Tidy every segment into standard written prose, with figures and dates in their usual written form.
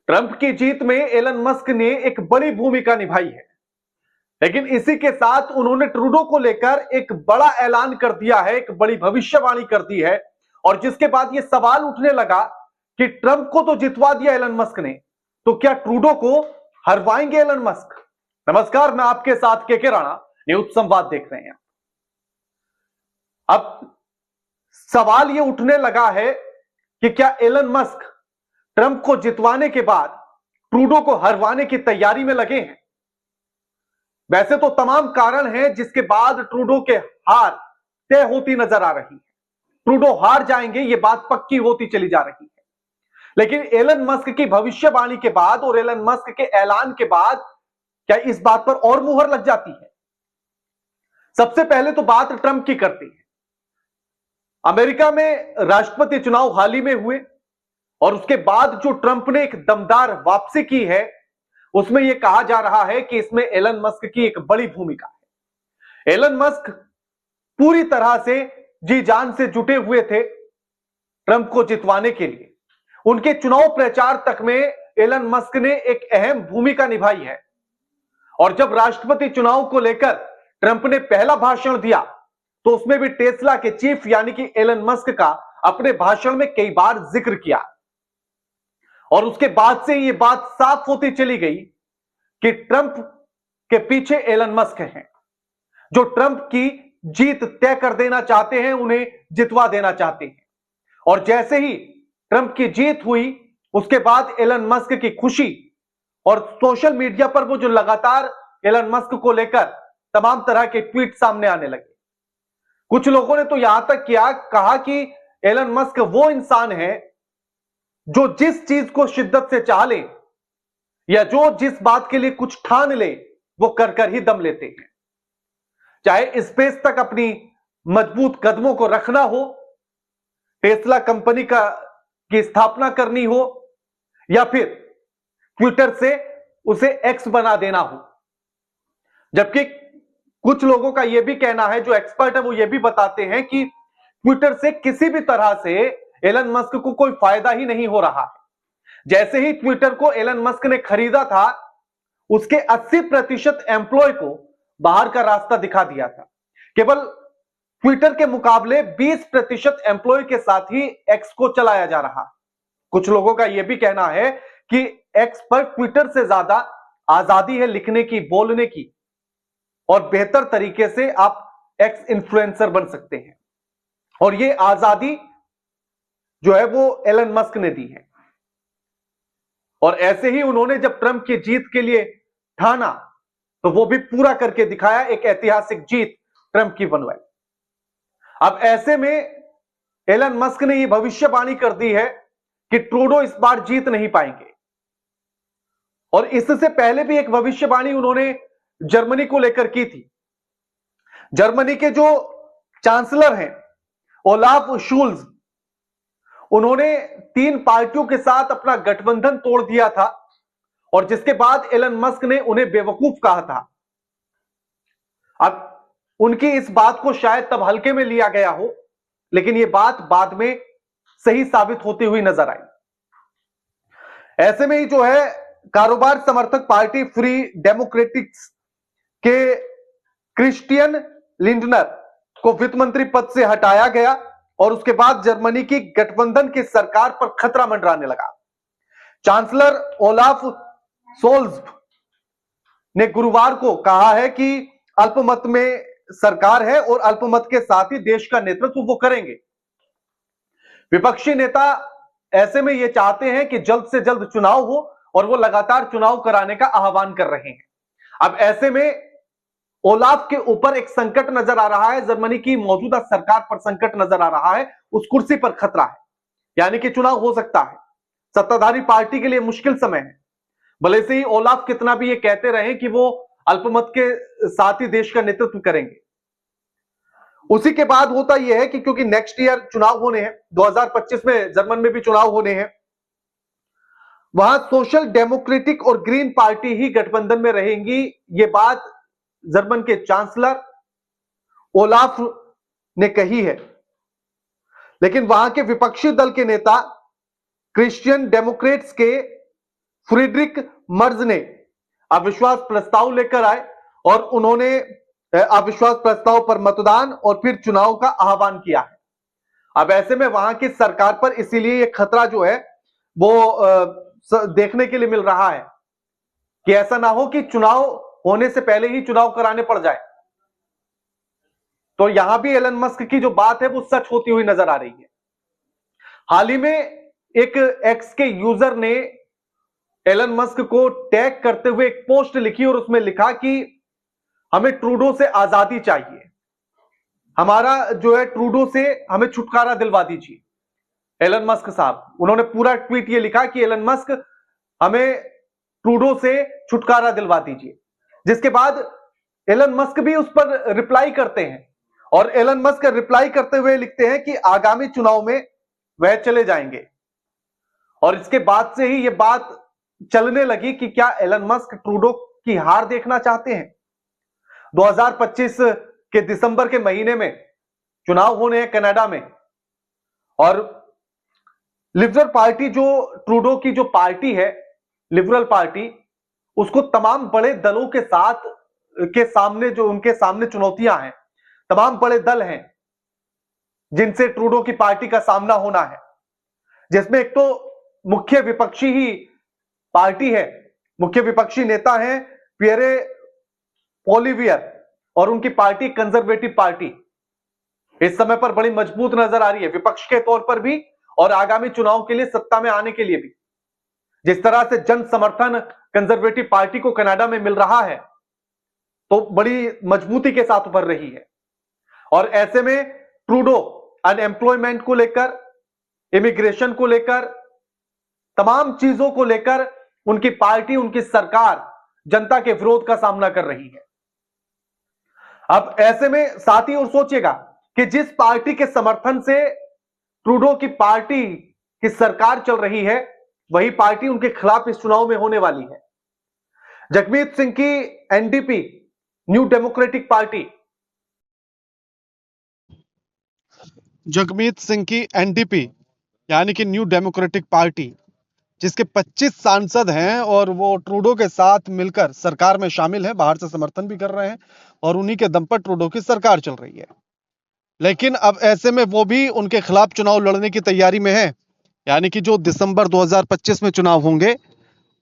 Trump की जीत में Elon Musk ने एक बड़ी भूमिका निभाई है, लेकिन इसी के साथ उन्होंने ट्रूडो को लेकर एक बड़ा ऐलान कर दिया है, एक बड़ी भविष्यवाणी कर दी है। और जिसके बाद यह सवाल उठने लगा कि ट्रंप को तो जितवा दिया एलन मस्क ने, तो क्या ट्रूडो को हरवाएंगे एलन मस्क? नमस्कार, मैं आपके साथ के राणा, न्यूज संवाद देख रहे हैं। अब सवाल यह उठने लगा है कि क्या एलन मस्क ट्रंप को जितवाने के बाद ट्रूडो को हरवाने की तैयारी में लगे हैं? वैसे तो तमाम कारण हैं जिसके बाद ट्रूडो के हार तय होती नजर आ रही है। ट्रूडो हार जाएंगे, यह बात पक्की होती चली जा रही है। लेकिन एलन मस्क की भविष्यवाणी के बाद और एलन मस्क के ऐलान के बाद क्या इस बात पर और मुहर लग जाती है? सबसे पहले तो बात ट्रंप की करते हैं। अमेरिका में राष्ट्रपति चुनाव हाल ही में हुए और उसके बाद जो ट्रंप ने एक दमदार वापसी की है, उसमें यह कहा जा रहा है कि इसमें एलन मस्क की एक बड़ी भूमिका है। एलन मस्क पूरी तरह से जी जान से जुटे हुए थे ट्रंप को जितवाने के लिए। उनके चुनाव प्रचार तक में एलन मस्क ने एक अहम भूमिका निभाई है। और जब राष्ट्रपति चुनाव को लेकर ट्रंप ने पहला भाषण दिया, तो उसमें भी टेस्ला के चीफ यानी कि एलन मस्क का अपने भाषण में कई बार जिक्र किया। और उसके बाद से यह बात साफ होती चली गई कि ट्रंप के पीछे एलन मस्क हैं, जो ट्रंप की जीत तय कर देना चाहते हैं, उन्हें जितवा देना चाहते हैं। और जैसे ही ट्रंप की जीत हुई, उसके बाद एलन मस्क की खुशी और सोशल मीडिया पर वो जो लगातार एलन मस्क को लेकर तमाम तरह के ट्वीट सामने आने लगे। कुछ लोगों ने तो यहां तक कहा कि एलन मस्क वो इंसान है जो जिस चीज को शिद्दत से चाह ले या जो जिस बात के लिए कुछ ठान ले, वो कर ही दम लेते हैं। चाहे स्पेस तक अपनी मजबूत कदमों को रखना हो, टेस्ला कंपनी की स्थापना करनी हो, या फिर ट्विटर से उसे एक्स बना देना हो। जबकि कुछ लोगों का यह भी कहना है, जो एक्सपर्ट है वो यह भी बताते हैं कि ट्विटर से किसी भी तरह से एलन मस्क को कोई फायदा ही नहीं हो रहा है। जैसे ही ट्विटर को एलन मस्क ने खरीदा था, उसके 80% एम्प्लॉय को बाहर का रास्ता दिखा दिया था। केवल ट्विटर के मुकाबले 20% एम्प्लॉय के साथ ही एक्स को चलाया जा रहा। कुछ लोगों का यह भी कहना है कि एक्स पर ट्विटर से ज्यादा आजादी है लिखने की, बोलने की, और बेहतर तरीके से आप एक्स इन्फ्लुएंसर बन सकते हैं। और यह आजादी जो है वो एलन मस्क ने दी है। और ऐसे ही उन्होंने जब ट्रंप की जीत के लिए ठाना, तो वो भी पूरा करके दिखाया, एक ऐतिहासिक जीत ट्रंप की बनवाई। अब ऐसे में एलन मस्क ने यह भविष्यवाणी कर दी है कि ट्रूडो इस बार जीत नहीं पाएंगे। और इससे पहले भी एक भविष्यवाणी उन्होंने जर्मनी को लेकर की थी। जर्मनी के जो चांसलर हैं ओलाफ शोल्ज, उन्होंने 3 पार्टियों के साथ अपना गठबंधन तोड़ दिया था, और जिसके बाद एलन मस्क ने उन्हें बेवकूफ कहा था। अब उनकी इस बात को शायद तब हल्के में लिया गया हो, लेकिन यह बात बाद में सही साबित होती हुई नजर आई। ऐसे में ही जो है कारोबार समर्थक पार्टी फ्री डेमोक्रेटिक्स के क्रिस्टियन लिंडनर को वित्त मंत्री पद से हटाया गया, और उसके बाद जर्मनी की गठबंधन की सरकार पर खतरा मंडराने लगा। चांसलर ओलाफ शोल्ज ने गुरुवार को कहा है कि अल्पमत में सरकार है और अल्पमत के साथ ही देश का नेतृत्व वो करेंगे। विपक्षी नेता ऐसे में ये चाहते हैं कि जल्द से जल्द चुनाव हो, और वो लगातार चुनाव कराने का आह्वान कर रहे हैं। अब ऐसे में ओलाफ के ऊपर एक संकट नजर आ रहा है, जर्मनी की मौजूदा सरकार पर संकट नजर आ रहा है, उस कुर्सी पर खतरा है, यानी कि चुनाव हो सकता है। सत्ताधारी पार्टी के लिए मुश्किल समय है। भले से ही ओलाफ कितना भी ये कहते रहे कि वो अल्पमत के साथ ही देश का नेतृत्व करेंगे। उसी के बाद होता यह है कि क्योंकि नेक्स्ट ईयर चुनाव होने हैं, 2025 में जर्मन में भी चुनाव होने हैं, वहां सोशल डेमोक्रेटिक और ग्रीन पार्टी ही गठबंधन में रहेंगी। ये बात जर्मन के चांसलर ओलाफ ने कही है। लेकिन वहां के विपक्षी दल के नेता क्रिश्चियन डेमोक्रेट्स के फ्रीडरिक मर्ज ने अविश्वास प्रस्ताव लेकर आए और उन्होंने अविश्वास प्रस्ताव पर मतदान और फिर चुनाव का आह्वान किया है। अब ऐसे में वहां की सरकार पर इसीलिए यह खतरा जो है वो देखने के लिए मिल रहा है कि ऐसा ना हो कि चुनाव होने से पहले ही चुनाव कराने पड़ जाए। तो यहां भी एलन मस्क की जो बात है वो सच होती हुई नजर आ रही है। हाल ही में एक एक्स के यूजर ने एलन मस्क को टैग करते हुए एक पोस्ट लिखी और उसमें लिखा कि हमें ट्रूडो से आजादी चाहिए, हमारा जो है ट्रूडो से हमें छुटकारा दिलवा दीजिए। एलन मस्क साहब, उन्होंने पूरा ट्वीट ये लिखा कि एलन मस्क हमें ट्रूडो से छुटकारा दिलवा दीजिए, जिसके बाद एलन मस्क भी उस पर रिप्लाई करते हैं और एलन मस्क रिप्लाई करते हुए लिखते हैं कि आगामी चुनाव में वह चले जाएंगे। और इसके बाद से ही यह बात चलने लगी कि क्या एलन मस्क ट्रूडो की हार देखना चाहते हैं। 2025 के दिसंबर के महीने में चुनाव होने हैं कनाडा में और लिबरल पार्टी, जो ट्रूडो की जो पार्टी है लिबरल पार्टी, उसको तमाम बड़े दलों के सामने जो उनके सामने चुनौतियां हैं, तमाम बड़े दल हैं जिनसे ट्रूडो की पार्टी का सामना होना है, जिसमें एक तो मुख्य विपक्षी ही पार्टी है, मुख्य विपक्षी नेता हैं पियरे पोलिवियर और उनकी पार्टी कंजर्वेटिव पार्टी इस समय पर बड़ी मजबूत नजर आ रही है विपक्ष के तौर पर भी और आगामी चुनाव के लिए सत्ता में आने के लिए भी। जिस तरह से जन समर्थन कंजर्वेटिव पार्टी को कनाडा में मिल रहा है तो बड़ी मजबूती के साथ उभर रही है। और ऐसे में ट्रूडो अनएम्प्लॉयमेंट को लेकर, इमिग्रेशन को लेकर, तमाम चीजों को लेकर उनकी पार्टी, उनकी सरकार जनता के विरोध का सामना कर रही है। अब ऐसे में साथ ही और सोचिएगा कि जिस पार्टी के समर्थन से ट्रूडो की पार्टी की सरकार चल रही है, वही पार्टी उनके खिलाफ इस चुनाव में होने वाली है। जगमीत सिंह की NDP, new democratic party, Jagmeet Singh की एनडीपी यानी कि न्यू डेमोक्रेटिक पार्टी, जिसके 25 सांसद हैं और वो ट्रूडो के साथ मिलकर सरकार में शामिल हैं, बाहर से समर्थन भी कर रहे हैं और उन्हीं के दम पर ट्रूडो की सरकार चल रही है। लेकिन अब ऐसे में वो भी उनके खिलाफ चुनाव लड़ने की तैयारी में है, यानी कि जो दिसंबर 2025 में चुनाव होंगे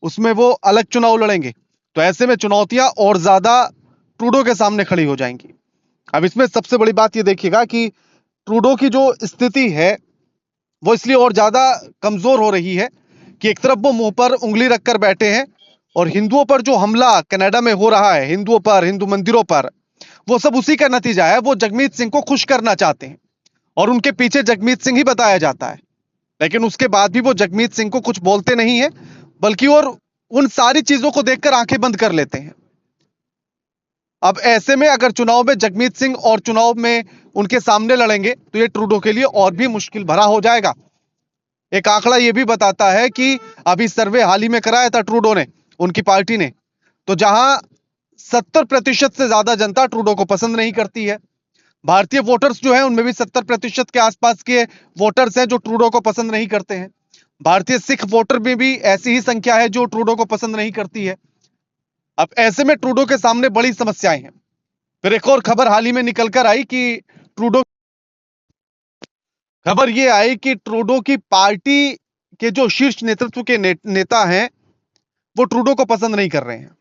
उसमें वो अलग चुनाव लड़ेंगे। तो ऐसे में चुनौतियां और ज्यादा ट्रूडो के सामने खड़ी हो जाएंगी। अब इसमें सबसे बड़ी बात ये देखिएगा कि ट्रूडो की जो स्थिति है वो इसलिए और ज्यादा कमजोर हो रही है कि एक तरफ वो मुंह पर उंगली रखकर बैठे हैं और हिंदुओं पर जो हमला कनाडा में हो रहा है, हिंदुओं पर, हिंदू मंदिरों पर, वो सब उसी का नतीजा है। वो जगमीत सिंह को खुश करना चाहते हैं और उनके पीछे जगमीत सिंह ही बताया जाता है, लेकिन उसके बाद भी वो जगमीत सिंह को कुछ बोलते नहीं है, बल्कि और उन सारी चीजों को देखकर आंखें बंद कर लेते हैं। अब ऐसे में अगर चुनाव में जगमीत सिंह और चुनाव में उनके सामने लड़ेंगे तो ये ट्रूडो के लिए और भी मुश्किल भरा हो जाएगा। एक आंकड़ा ये भी बताता है कि अभी सर्वे हाल ही में कराया था ट्रूडो ने, उनकी पार्टी ने, तो जहां 70% से ज्यादा जनता ट्रूडो को पसंद नहीं करती है। भारतीय वोटर्स जो हैं उनमें भी 70% के आसपास के वोटर्स हैं जो ट्रूडो को पसंद नहीं करते हैं। भारतीय सिख वोटर में भी ऐसी ही संख्या है जो ट्रूडो को पसंद नहीं करती है। अब ऐसे में ट्रूडो के सामने बड़ी समस्याएं हैं। फिर एक और खबर हाल ही में निकलकर आई कि खबर ये आई कि ट्रूडो की पार्टी के जो शीर्ष नेतृत्व के नेता हैं वो ट्रूडो को पसंद नहीं कर रहे हैं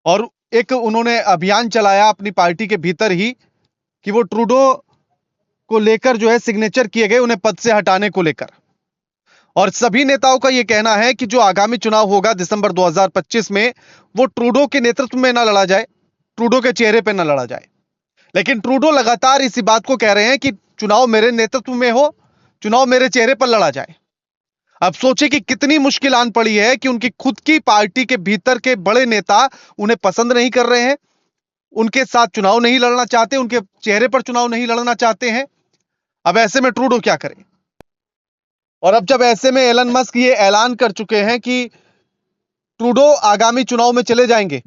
और एक उन्होंने अभियान चलाया अपनी पार्टी के भीतर ही कि वो ट्रूडो को लेकर जो है सिग्नेचर किए गए उन्हें पद से हटाने को लेकर। और सभी नेताओं का यह कहना है कि जो आगामी चुनाव होगा दिसंबर 2025 में, वो ट्रूडो के नेतृत्व में ना लड़ा जाए, ट्रूडो के चेहरे पे ना लड़ा जाए। लेकिन ट्रूडो लगातार इसी बात को कह रहे हैं कि चुनाव मेरे नेतृत्व में हो, चुनाव मेरे चेहरे पर लड़ा जाए। अब सोचिए कि कितनी मुश्किल आन पड़ी है कि उनकी खुद की पार्टी के भीतर के बड़े नेता उन्हें पसंद नहीं कर रहे हैं, उनके साथ चुनाव नहीं लड़ना चाहते, उनके चेहरे पर चुनाव नहीं लड़ना चाहते हैं। अब ऐसे में ट्रूडो क्या करे? और अब जब ऐसे में एलन मस्क ये ऐलान कर चुके हैं कि ट्रूडो आगामी चुनाव में चले जाएंगे,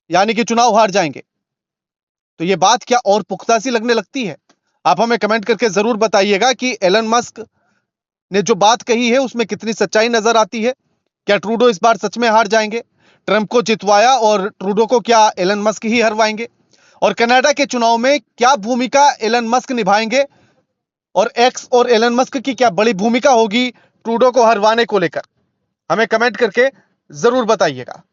यानी कि चुनाव हार जाएंगे, तो ये बात क्या और पुख्ता सी लगने लगती है? आप हमें कमेंट करके जरूर बताइएगा कि एलन मस्क ने जो बात कही है उसमें कितनी सच्चाई नजर आती है। क्या ट्रूडो इस बार सच में हार जाएंगे? ट्रंप को जितवाया और ट्रूडो को क्या एलन मस्क ही हरवाएंगे? और कनाडा के चुनाव में क्या भूमिका एलन मस्क निभाएंगे? और एक्स और एलन मस्क की क्या बड़ी भूमिका होगी ट्रूडो को हरवाने को लेकर? हमें कमेंट करके जरूर बताइएगा।